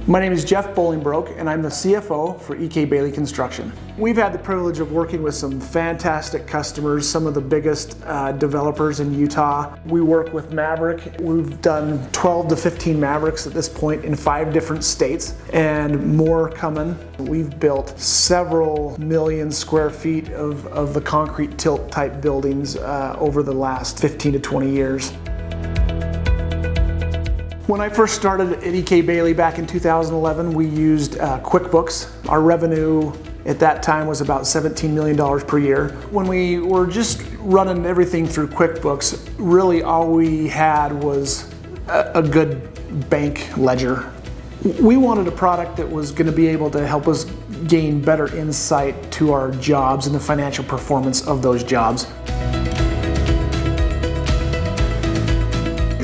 My name is Jeff Bolingbroke, and I'm the CFO for EK Bailey Construction. We've had the privilege of working with some fantastic customers, some of the biggest developers in Utah. We work with Maverick. We've done 12 to 15 Mavericks at this point in 5 different states, and more coming. We've built several million square feet of the concrete tilt type buildings over the last 15 to 20 years. When I first started at EK Bailey back in 2011, we used QuickBooks. Our revenue at that time was about $17 million per year. When we were just running everything through QuickBooks, really all we had was a good bank ledger. We wanted a product that was going to be able to help us gain better insight to our jobs and the financial performance of those jobs.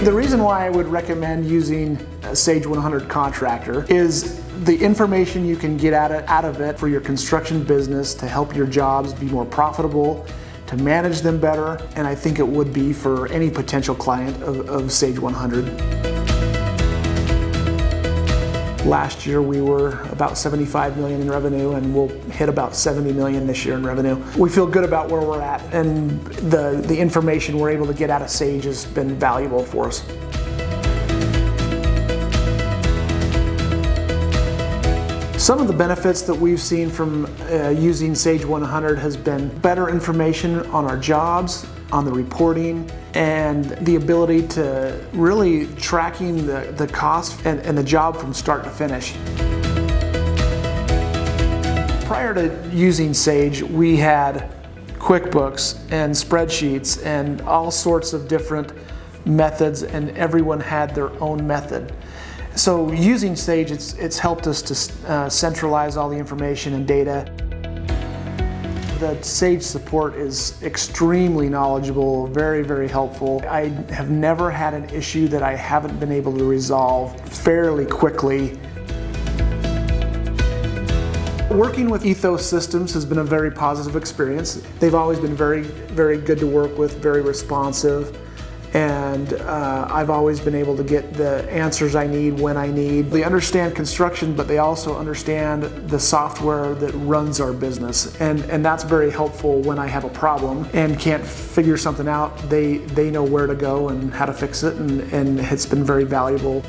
The reason why I would recommend using Sage 100 Contractor is the information you can get out of it for your construction business to help your jobs be more profitable, to manage them better, and I think it would be for any potential client of Sage 100. Last year we were about $75 million in revenue, and we'll hit about $70 million this year in revenue. We feel good about where we're at, and the information we're able to get out of Sage has been valuable for us. Some of the benefits that we've seen from using Sage 100 has been better information on our jobs, on the reporting, and the ability to really tracking the cost and the job from start to finish. Prior to using Sage, we had QuickBooks and spreadsheets and all sorts of different methods, and everyone had their own method. So using Sage, it's helped us to centralize all the information and data. The Sage support is extremely knowledgeable, very, very helpful. I have never had an issue that I haven't been able to resolve fairly quickly. Working with ETHOSYSTEMs has been a very positive experience. They've always been very, very good to work with, very responsive. And I've always been able to get the answers I need when I need. They understand construction, but they also understand the software that runs our business. And that's very helpful when I have a problem and can't figure something out. They know where to go and how to fix it, and it's been very valuable.